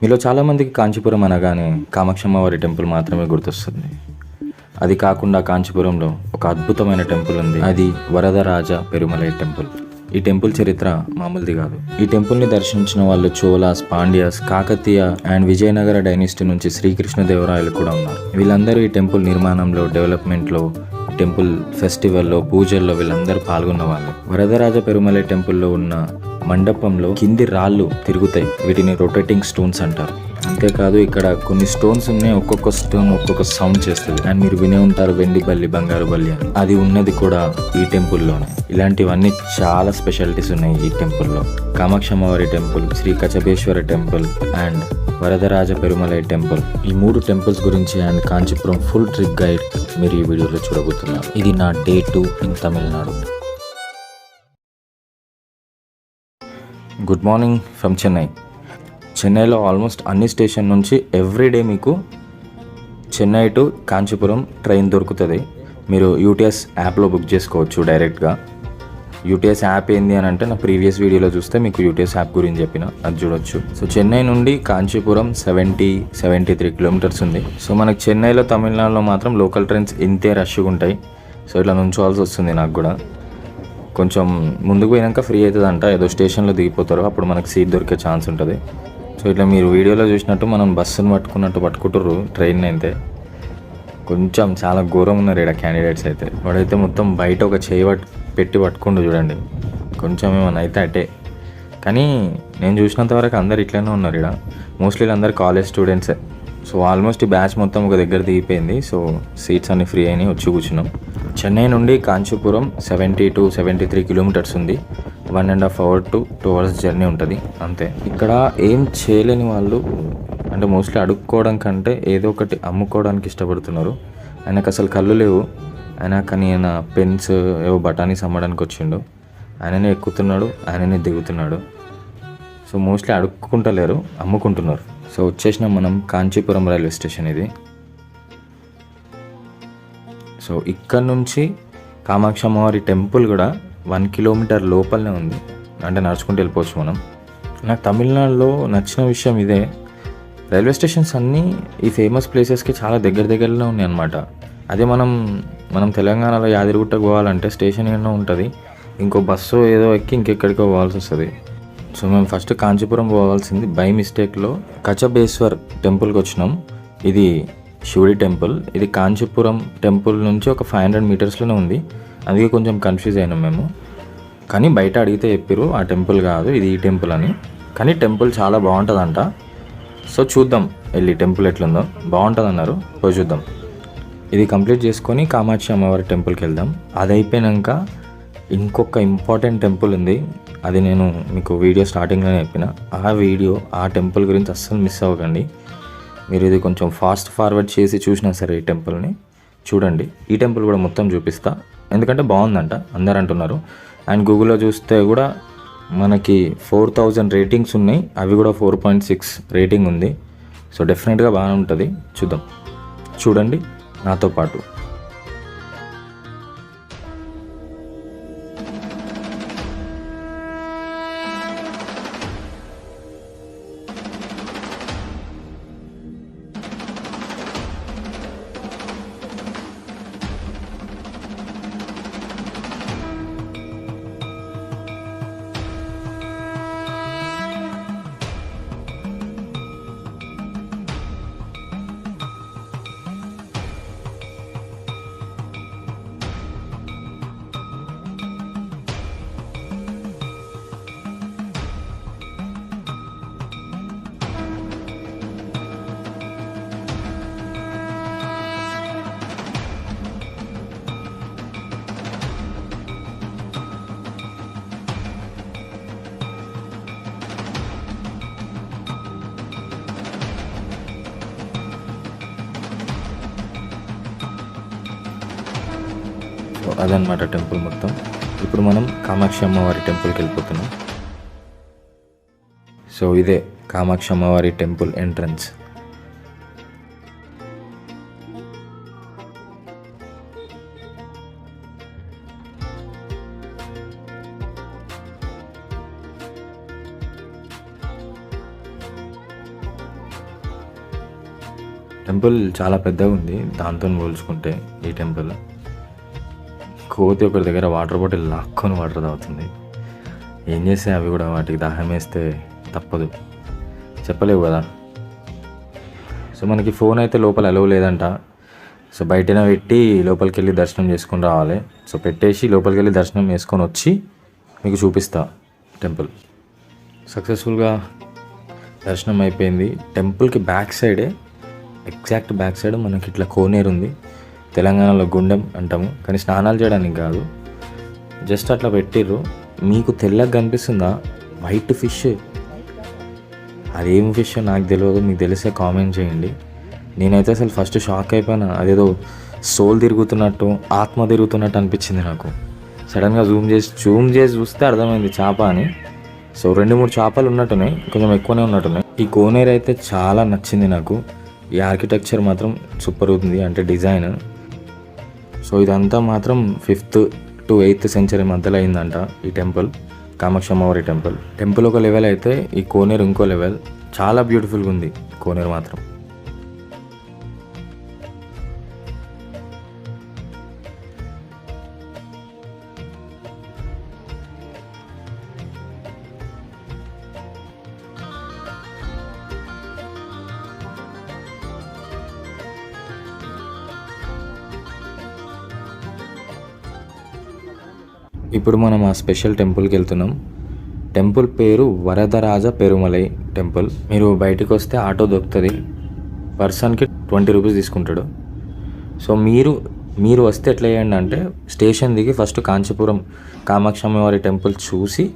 మీలో చాలామందికి కాంచీపురం అనగానే కామాక్షమ్మ వారి టెంపుల్ మాత్రమే గుర్తొస్తుంది. అది కాకుండా కాంచీపురంలో ఒక అద్భుతమైన టెంపుల్ ఉంది. అది వరదరాజ పెరుమలై టెంపుల్. ఈ టెంపుల్ చరిత్ర మామూలుది కాదు. ఈ టెంపుల్ని దర్శించిన వాళ్ళు చోళాస్, పాండ్యాస్, కాకతీయ అండ్ విజయనగర డైనిస్టీ నుంచి శ్రీకృష్ణదేవరాయలు కూడా ఉన్నారు. వీళ్ళందరూ ఈ టెంపుల్ నిర్మాణంలో, డెవలప్మెంట్లో, టెంపుల్ ఫెస్టివల్లో, పూజల్లో వీళ్ళందరూ పాల్గొన్న వాళ్ళు. వరదరాజ పెరుమలై టెంపుల్లో ఉన్న మండపంలో కింది రాళ్ళు తిరుగుతాయి. వీటిని రొటేటింగ్ స్టోన్స్ అంటారు. అంతేకాదు ఇక్కడ కొన్ని స్టోన్స్ ఉన్నాయి, ఒక్కొక్క స్టోన్ ఒక్కొక్క సౌండ్ చేస్తుంది. అండ్ మీరు వినే ఉంటారు వెండి బల్లి, బంగారు బల్లి అని. అది ఉన్నది కూడా ఈ టెంపుల్లోనే. ఇలాంటివన్నీ చాలా స్పెషాలిటీస్ ఉన్నాయి ఈ టెంపుల్లో. కామాక్షమ్మవారి temple, Shri Kachabeshwara temple and Varadaraja Perumalai temple. ఈ 3 టెంపుల్స్ గురించి and Kanchipuram full trip guide మీరు ఈ వీడియోలో చూడబోతున్నారు. ఇది నా day 2 in Tamil Nadu. Good morning from Chennai. చెన్నైలో ఆల్మోస్ట్ అన్ని స్టేషన్ నుంచి ఎవ్రీడే మీకు చెన్నై టు కాంచీపురం ట్రైన్ దొరుకుతుంది. మీరు యూటీఎస్ యాప్లో బుక్ చేసుకోవచ్చు డైరెక్ట్గా. యూటీఎస్ యాప్ ఏంది అని అంటే నా ప్రీవియస్ వీడియోలో చూస్తే మీకు యూటీఎస్ యాప్ గురించి చెప్పిన, అది చూడొచ్చు. సో చెన్నై నుండి కాంచీపురం 73 కిలోమీటర్స్ ఉంది. సో మనకి చెన్నైలో, తమిళనాడులో మాత్రం లోకల్ ట్రైన్స్ ఇంతే రష్గా ఉంటాయి. సో ఇట్లా నుంచోవాల్సి వస్తుంది నాకు కూడా. కొంచెం ముందుకు పోయినాక ఫ్రీ అవుతుందంట, ఏదో స్టేషన్లో దిగిపోతారు, అప్పుడు మనకు సీట్ దొరికే ఛాన్స్ ఉంటుంది. సో ఇట్లా మీరు వీడియోలో చూసినట్టు మనం బస్సును పట్టుకుంటారు ట్రైన్ అయితే. కొంచెం చాలా ఘోరం ఉన్నారు ఇక్కడ క్యాండిడేట్స్ అయితే. వాడైతే మొత్తం బయట ఒక చేయి పెట్టి పట్టుకుంటూ చూడండి, కొంచెం ఏమైనా అయితే అటే. కానీ నేను చూసినంత వరకు అందరు ఇట్లనే ఉన్నారు ఇక్కడ. మోస్ట్లీ అందరు కాలేజ్ స్టూడెంట్సే. సో ఆల్మోస్ట్ ఈ బ్యాచ్ మొత్తం ఒక దగ్గర దిగిపోయింది. సో సీట్స్ అన్ని ఫ్రీ అయినాయి, వచ్చి కూర్చున్నాం. చెన్నై నుండి కాంచీపురం 73 కిలోమీటర్స్ ఉంది. 1.5 hours to 2 hours జర్నీ ఉంటుంది అంతే. ఇక్కడ ఏం చేయలేని వాళ్ళు అంటే మోస్ట్లీ అడుక్కోవడం కంటే ఏదో ఒకటి అమ్ముకోవడానికి ఇష్టపడుతున్నారు. ఆయనకు అసలు కళ్ళు లేవు, కానీ ఆయన పెన్స్ ఏవో బఠానీస్ అమ్మడానికి వచ్చిండు. ఆయననే ఎక్కుతున్నాడు, ఆయననే దిగుతున్నాడు. సో మోస్ట్లీ అడుక్కుంటలేరు, అమ్ముకుంటున్నారు. సో వచ్చేసినాం మనం కాంచీపురం రైల్వే స్టేషన్ ఇది. సో ఇక్కడ నుంచి కామాక్షమ్మవారి టెంపుల్ కూడా 1 kilometer లోపలనే ఉంది, అంటే నడుచుకుంటూ వెళ్ళిపోవచ్చు మనం. నాకు తమిళనాడులో నచ్చిన విషయం ఇదే, రైల్వే స్టేషన్స్ అన్నీ ఈ ఫేమస్ ప్లేసెస్కి చాలా దగ్గరలో ఉన్నాయి అన్నమాట. అదే మనం తెలంగాణలో యాదగిరిగుట్టకు పోవాలంటే స్టేషన్ ఏమో ఉంటుంది, ఇంకో బస్సు ఏదో ఎక్కి ఇంకెక్కడికో పోవాల్సి వస్తుంది. సో మేము ఫస్ట్ కాంచీపురం పోవాల్సింది బై మిస్టేక్లో కచబేశ్వర్ టెంపుల్కి వచ్చినాం. ఇది శివుడి టెంపుల్. ఇది కాంచీపురం టెంపుల్ నుంచి ఒక 500 మీటర్స్లోనే ఉంది. అందుకే కొంచెం కన్ఫ్యూజ్ అయినాం మేము. కానీ బయట అడిగితే చెప్పారు ఆ టెంపుల్ కాదు, ఇది ఈ టెంపుల్ అని. కానీ టెంపుల్ చాలా బాగుంటుందంట. సో చూద్దాం వెళ్ళి టెంపుల్ ఎట్లుందో. బాగుంటుంది అన్నారు, పోయి చూద్దాం. ఇది కంప్లీట్ చేసుకొని కామాక్షి అమ్మవారి టెంపుల్కి వెళ్దాం. అది అయిపోయాక ఇంకొక ఇంపార్టెంట్ టెంపుల్ ఉంది, అది నేను మీకు వీడియో స్టార్టింగ్లోనే చెప్పిన. ఆ టెంపుల్ గురించి అస్సలు మిస్ అవ్వకండి. మీరు ఇది కొంచెం ఫాస్ట్ ఫార్వర్డ్ చేసి చూసినా సరే ఈ టెంపుల్ని చూడండి. ఈ టెంపుల్ కూడా మొత్తం చూపిస్తా, ఎందుకంటే బాగుందంట అందరు అంటున్నారు. అండ్ గూగుల్లో చూస్తే కూడా మనకి 4000 రేటింగ్స్ ఉన్నాయి, అవి కూడా 4.6 రేటింగ్ ఉంది. సో డెఫినెట్గా బాగానే ఉంటుంది, చూద్దాం. చూడండి నాతో పాటు. అదనమాట టెంపుల్ మొత్తం. ఇప్పుడు మనం కామాక్షి అమ్మవారి టెంపుల్కి వెళ్ళిపోతున్నాం. సో ఇదే కామాక్షి అమ్మవారి టెంపుల్ ఎంట్రన్స్. టెంపుల్ చాలా పెద్దగా ఉంది దాంతో పోల్చుకుంటే. ఈ టెంపుల్ కోతి ఒకరి దగ్గర వాటర్ బాటిల్ లాక్కొని వాటర్ తాగుతుంది. ఏం చేస్తే అవి కూడా వాటికి దాహం వేస్తే తప్పదు, చెప్పలేవు కదా. సో మనకి ఫోన్ అయితే లోపల అలవ్ లేదంట. సో బయటనే పెట్టి లోపలికి వెళ్ళి దర్శనం చేసుకొని రావాలి. సో పెట్టేసి లోపలికి వెళ్ళి దర్శనం చేసుకొని వచ్చి మీకు చూపిస్తా టెంపుల్. సక్సెస్ఫుల్గా దర్శనం అయిపోయింది. టెంపుల్కి బ్యాక్ సైడే, ఎగ్జాక్ట్ బ్యాక్ సైడ్ మనకి ఇట్లా కోనేరు ఉంది. తెలంగాణలో గుండెం అంటాము, కానీ స్నానాలు చేయడానికి కాదు, జస్ట్ అట్లా పెట్టిర్రు. మీకు తెల్లగా కనిపిస్తుందా? White fish. అదేం ఫిష్ నాకు తెలియదు, మీకు తెలిసే కామెంట్ చేయండి. నేనైతే అసలు ఫస్ట్ షాక్ అయిపోయినా. అదేదో సోల్ తిరుగుతున్నట్టు, ఆత్మ తిరుగుతున్నట్టు అనిపించింది నాకు. సడన్గా జూమ్ చేసి చూస్తే అర్థమైంది చేప అని. సో 2-3 చేపలు ఉన్నట్టున్నాయి, కొంచెం ఎక్కువనే ఉన్నట్టున్నాయి. ఈ కోనేరు అయితే చాలా నచ్చింది నాకు. ఈ ఆర్కిటెక్చర్ మాత్రం సూపర్ ఉంది, అంటే డిజైన్. సో ఇదంతా మాత్రం 5th to 8th సెంచరీ మధ్యలో అయిందంట ఈ టెంపుల్, కామాక్షి అమ్మవారి టెంపుల్. టెంపుల్ ఒక లెవెల్ అయితే ఈ కోనేరు ఇంకో లెవెల్. చాలా బ్యూటిఫుల్గా ఉంది కోనేరు మాత్రం. ఇప్పుడు మనం ఆ స్పెషల్ టెంపుల్కి వెళ్తున్నాం. టెంపుల్ పేరు వరదరాజ పెరుమలై టెంపుల్. మీరు బయటకు వస్తే ఆటో దొరుకుతుంది, పర్సన్కి 20 రూపీస్ తీసుకుంటాడు. సో మీరు వస్తే ఎట్లా చేయండి అంటే, స్టేషన్ దిగి ఫస్ట్ కాంచీపురం కామాక్షి అమ్మవారి టెంపుల్ చూసి,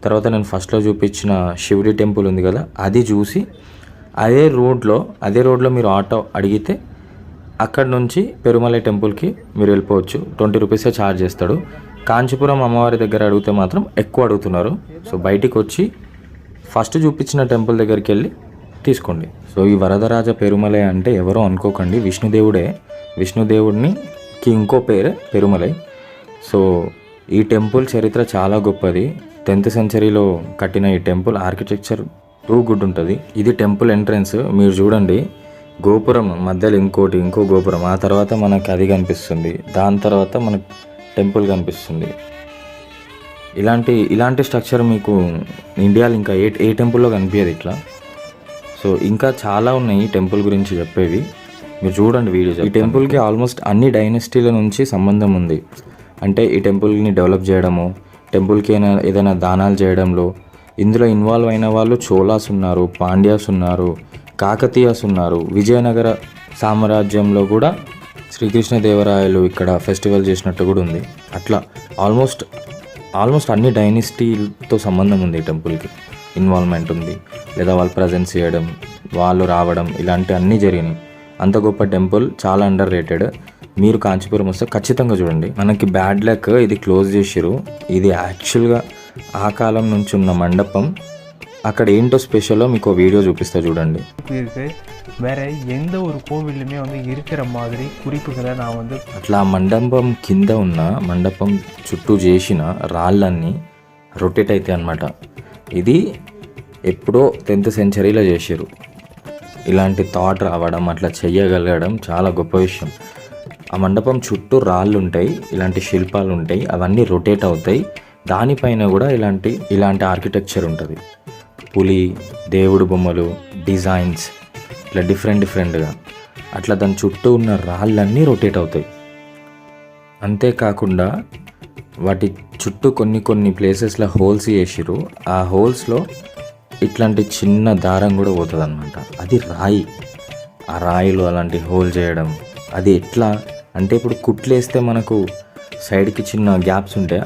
తర్వాత నేను ఫస్ట్లో చూపించిన శివుడి టెంపుల్ ఉంది కదా, అది చూసి అదే రోడ్లో మీరు ఆటో అడిగితే అక్కడ నుంచి పెరుమలై టెంపుల్కి మీరు వెళ్ళిపోవచ్చు. 20 రూపీసే ఛార్జ్ చేస్తాడు. కాంచీపురం అమ్మవారి దగ్గర అడిగితే మాత్రం ఎక్కువ అడుగుతున్నారు. సో బయటికి వచ్చి ఫస్ట్ చూపించిన టెంపుల్ దగ్గరికి వెళ్ళి తీసుకోండి. సో ఈ వరదరాజ పెరుమలై అంటే ఎవరో అనుకోకండి, విష్ణుదేవుడే. విష్ణుదేవుడికి ఇంకో పేరే పెరుమలై. సో ఈ టెంపుల్ చరిత్ర చాలా గొప్పది. 10th సెంచరీలో కట్టిన ఈ టెంపుల్ ఆర్కిటెక్చర్ టూ గుడ్ ఉంటుంది. ఇది టెంపుల్ ఎంట్రన్స్. మీరు చూడండి, గోపురం మధ్యలో ఇంకో గోపురం, ఆ తర్వాత మనకి అది కనిపిస్తుంది, దాని తర్వాత మనకు టెంపుల్ కనిపిస్తుంది. ఇలాంటి స్ట్రక్చర్ మీకు ఇండియాలో ఇంకా ఏ టెంపుల్లో కనిపించదు ఇట్లా. సో ఇంకా చాలా ఉన్నాయి ఈ టెంపుల్ గురించి చెప్పేవి, మీరు చూడండి వీడియో. ఈ టెంపుల్కి ఆల్మోస్ట్ అన్ని డైనెస్టీల నుంచి సంబంధం ఉంది. అంటే ఈ టెంపుల్ని డెవలప్ చేయడము, టెంపుల్కి ఏదైనా దానాలు చేయడంలో ఇందులో ఇన్వాల్వ్ అయిన వాళ్ళు చోళాస్ ఉన్నారు, పాండ్యాస్ ఉన్నారు, కాకతీయాస్ ఉన్నారు. విజయనగర సామ్రాజ్యంలో కూడా శ్రీకృష్ణదేవరాయలు ఇక్కడ ఫెస్టివల్ చేసినట్టు కూడా ఉంది. అట్లా ఆల్మోస్ట్ అన్ని డైనెస్టీతో సంబంధం ఉంది ఈ టెంపుల్కి, ఇన్వాల్వ్మెంట్ ఉంది. లేదా వాళ్ళు ప్రజెన్స్ చేయడం, వాళ్ళు రావడం, ఇలాంటి అన్నీ జరిగినాయి. అంత గొప్ప టెంపుల్, చాలా అండర్ రేటెడ్. మీరు కాంచీపురం వస్తే ఖచ్చితంగా చూడండి. మనకి బ్యాడ్ లక్, ఇది క్లోజ్ చేసిరు. ఇది యాక్చువల్గా ఆ కాలం నుంచి ఉన్న మండపం. అక్కడ ఏంటో స్పెషల్లో మీకు వీడియో చూపిస్తా చూడండి. வேற எந்த ஒரு கோவிலுமே இருக்கிற மாதிரி குறிப்புகளை நான் అట్లా మండపం కింద ఉన్న మండపం చుట్టూ చేసిన రాళ్ళన్నీ రొటేట్ అవుతాయి అన్నమాట. ఇది ఎప్పుడో 10th సెంచరీలో చేసారు. ఇలాంటి థాట్ రావడం, అట్లా చెయ్యగలగడం చాలా గొప్ప విషయం. ఆ మండపం చుట్టూ రాళ్ళు ఉంటాయి, ఇలాంటి శిల్పాలు ఉంటాయి, అవన్నీ రొటేట్ అవుతాయి. దానిపైన కూడా ఇలాంటి ఆర్కిటెక్చర్ ఉంటుంది. పులి, దేవుడు బొమ్మలు, డిజైన్స్, ఇట్లా డిఫరెంట్గా అట్లా దాని చుట్టూ ఉన్న రాళ్ళన్నీ రొటేట్ అవుతాయి. అంతేకాకుండా వాటి చుట్టూ కొన్ని ప్లేసెస్లో హోల్స్ చేసిరు. ఆ హోల్స్లో ఇట్లాంటి చిన్న దారం కూడా పోతుంది అన్నమాట. అది రాయి. ఆ రాయిలో అలాంటి హోల్ చేయడం, అది ఎట్లా అంటే ఇప్పుడు కుట్లేస్తే మనకు సైడ్కి చిన్న గ్యాప్స్ ఉంటాయి,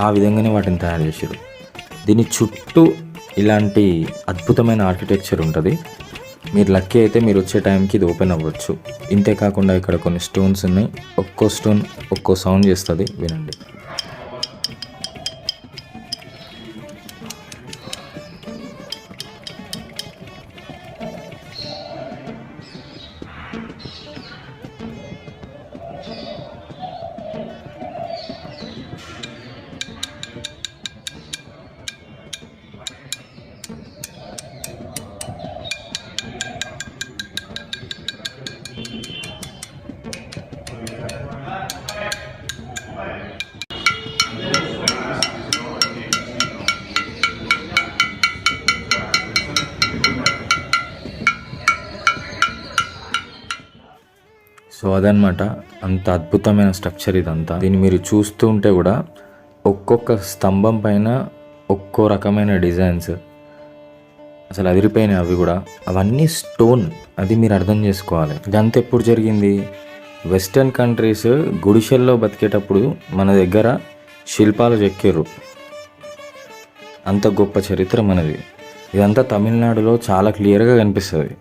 ఆ విధంగానే వాటిని తయారు చేసారు. దీని చుట్టూ ఇలాంటి అద్భుతమైన ఆర్కిటెక్చర్ ఉంటుంది. మీరు లక్కీ అయితే మీరు వచ్చే టైంకి ఇది ఓపెన్ అవ్వచ్చు. ఇంతేకాకుండా ఇక్కడ కొన్ని స్టోన్స్ ఉన్నాయి. ఒక్కో స్టోన్ ఒక్కో సౌండ్ చేస్తుంది, వినండి. సో అదనమాట, అంత అద్భుతమైన స్ట్రక్చర్ ఇదంతా. దీన్ని మీరు చూస్తూ ఉంటే కూడా ఒక్కొక్క స్తంభం పైన ఒక్కో రకమైన డిజైన్స్, అసలు అదిరిపోయినాయి అవి కూడా. అవన్నీ స్టోన్, అది మీరు అర్థం చేసుకోవాలి. ఇదంతా ఎప్పుడు జరిగింది? వెస్టర్న్ కంట్రీస్ గుడిసెల్లో బతికేటప్పుడు మన దగ్గర శిల్పాలు చెక్కారు. అంత గొప్ప చరిత్ర మనది. ఇదంతా తమిళనాడులో చాలా క్లియర్గా కనిపిస్తుంది.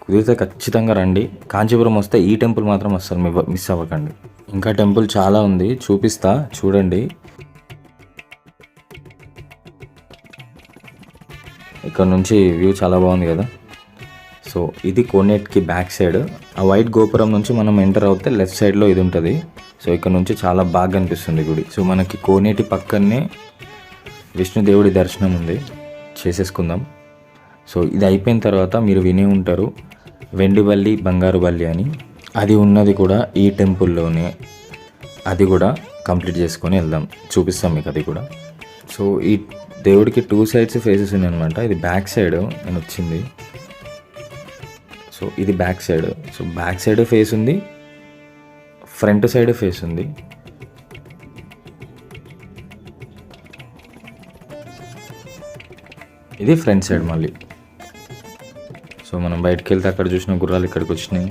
కుదిరితే ఖచ్చితంగా రండి. కాంచీపురం వస్తే ఈ టెంపుల్ మాత్రం అస్సలు మిస్ అవ్వకండి. ఇంకా టెంపుల్ చాలా ఉంది, చూపిస్తా చూడండి. ఇక్కడ నుంచి వ్యూ చాలా బాగుంది కదా. సో ఇది కోనేట్కి బ్యాక్ సైడ్. ఆ వైట్ గోపురం నుంచి మనం ఎంటర్ అవుతే లెఫ్ట్ సైడ్లో ఇది ఉంటుంది. సో ఇక్కడ నుంచి చాలా బాగా కనిపిస్తుంది గుడి. సో మనకి కోనేటి పక్కనే విష్ణుదేవుడి దర్శనం ఉంది, చేసేసుకుందాం. సో ఇది అయిపోయిన తర్వాత మీరు వినే ఉంటారు వెండి బల్లి బంగారు బల్లి అని. అది ఉన్నది కూడా ఈ టెంపుల్లోనే. అది కూడా కంప్లీట్ చేసుకొని వెళ్దాం, చూపిస్తాం మీకు అది కూడా. సో ఈ దేవుడికి 2 సైడ్స్ ఫేసెస్ ఉన్నాయి అనమాట. ఇది బ్యాక్ సైడ్ నేను వచ్చింది. సో ఇది back side. So back side face ఉంది, ఫ్రంట్ సైడ్ ఫేస్ ఉంది. ఇది ఫ్రంట్ సైడ్ మళ్ళీ. సో మనం బయటకు వెళ్తే అక్కడ చూసిన గుర్రాలు ఇక్కడికి వచ్చినాయి.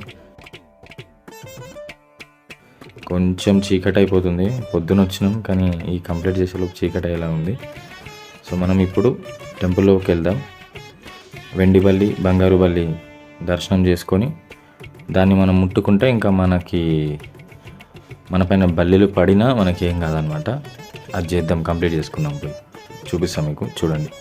కొంచెం చీకటి అయిపోతుంది, పొద్దున వచ్చినాం కానీ ఈ కంప్లీట్ చేసేలోపు చీకటి అయ్యేలా ఉంది. సో మనం ఇప్పుడు టెంపుల్లోకి వెళ్దాం. వెండి బల్లి బంగారు బల్లి దర్శనం చేసుకొని దాన్ని మనం ముట్టుకుంటే ఇంకా మన పైన బల్లిలు పడినా మనకి ఏం కాదనమాట. అది చేద్దాం, కంప్లీట్ చేసుకుందాం. పోయి చూపిస్తాం మీకు, చూడండి.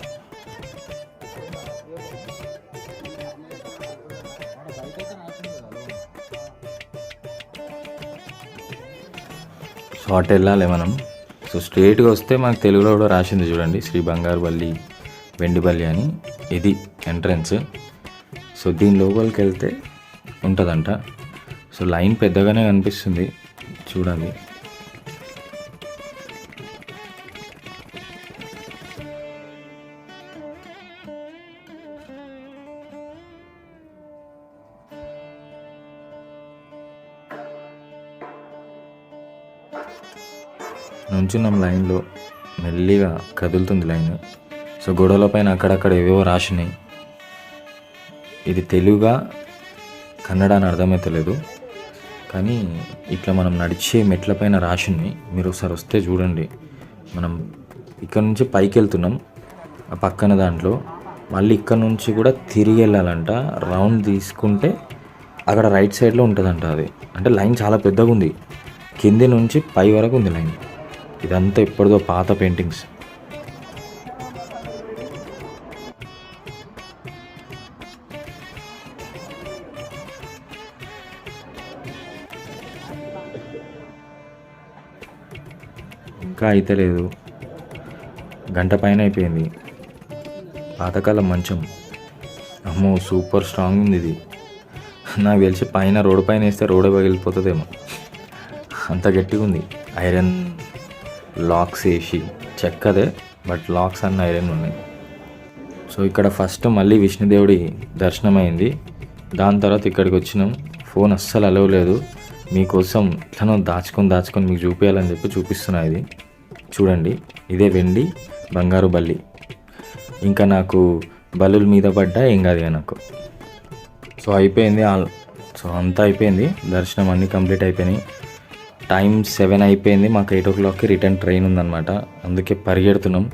సో అటు వెళ్ళాలి మనం. సో స్ట్రేట్గా వస్తే మనకు తెలుగులో కూడా రాసింది చూడండి, శ్రీ బంగారు బల్లి వెండి బల్లి అని. ఇది ఎంట్రన్స్. సో దీని లోపలికి వెళ్తే ఉంటుందంట. సో లైన్ పెద్దగానే కనిపిస్తుంది, చూడాలి. నుంచున్నాం లైన్లో, మెల్లిగా కదులుతుంది లైన్. సో గోడల పైన అక్కడక్కడ ఏవేవో రాసినాయి. ఇది తెలుగుగా కన్నడ అని అర్థమైతలేదు, కానీ ఇట్లా మనం నడిచే మెట్ల పైన రాసినాయి. మీరు ఒకసారి వస్తే చూడండి. మనం ఇక్కడ నుంచి పైకి వెళ్తున్నాం, ఆ పక్కన దాంట్లో మళ్ళీ ఇక్కడ నుంచి కూడా తిరిగి వెళ్ళాలంట. రౌండ్ తీసుకుంటే అక్కడ రైట్ సైడ్లో ఉంటుందంట అది. అంటే లైన్ చాలా పెద్దగా ఉంది, కింది నుంచి పై వరకు ఉంది లైన్. ఇదంతా ఇప్పటిదో పాత పెయింటింగ్స్. ఇంకా అయితే లేదు, గంట పైన అయిపోయింది. పాతకాలం మంచం, అమ్మో సూపర్ స్ట్రాంగ్ ఉంది ఇది. నాకు తెలిసి పైన రోడ్డు పైన వేస్తే రోడ్డు పగిలిపోతుందేమో, అంత గట్టిగా ఉంది. ఐరన్ లాక్స్ వేసి, చెక్కదే బట్ లాక్స్ అన్న ఐరన్ ఉన్నాయి. సో ఇక్కడ ఫస్ట్ మళ్ళీ విష్ణుదేవుడి దర్శనం అయింది. దాని తర్వాత ఇక్కడికి వచ్చినాం. ఫోన్ అస్సలు అలవలేదు, మీకోసం ఇట్లనో దాచుకొని మీకు చూపించాలని చెప్పి చూపిస్తున్నా. ఇది చూడండి, ఇదే వెండి బంగారు బల్లి. ఇంకా నాకు బల్లుల మీద పడ్డా ఏం కాదు నాకు. సో అయిపోయింది, సో అంతా అయిపోయింది. దర్శనం అన్నీ కంప్లీట్ అయిపోయినాయి. టైం 7 అయిపోయింది, మాకు 8 o'clockకి రిటర్న్ ట్రైన్ ఉందన్నమాట. అందుకే పరిగెడుతున్నాం,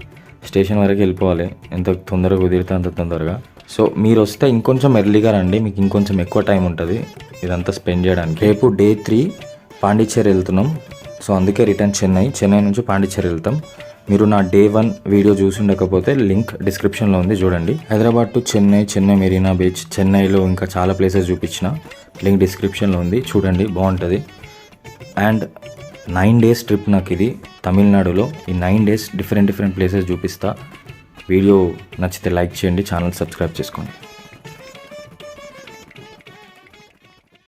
స్టేషన్ వరకు వెళ్ళిపోవాలి. ఎంత తొందరగా కుదిరితే అంత తొందరగా. సో మీరు వస్తే ఇంకొంచెం ఎర్లీగా రండి, మీకు ఇంకొంచెం ఎక్కువ టైం ఉంటుంది ఇదంతా స్పెండ్ చేయడానికి. రేపు డే 3 పాండిచ్చేరి వెళ్తున్నాం. సో అందుకే రిటర్న్ చెన్నై నుంచి పాండిచ్చేరి వెళ్తాం. మీరు నా డే 1 వీడియో చూసి ఉండకపోతే లింక్ డిస్క్రిప్షన్లో ఉంది, చూడండి. హైదరాబాద్ టు చెన్నై మెరీనా బీచ్, చెన్నైలో ఇంకా చాలా ప్లేసెస్ చూపించిన, లింక్ డిస్క్రిప్షన్లో ఉంది, చూడండి, బాగుంటుంది. అండ్ 9 days ట్రిప్ నాకు ఇది తమిళనాడులో. ఈ 9 days డిఫరెంట్ ప్లేసెస్ చూపిస్తా. వీడియో నచ్చితే లైక్ చేయండి, ఛానల్ సబ్స్క్రైబ్ చేసుకోండి.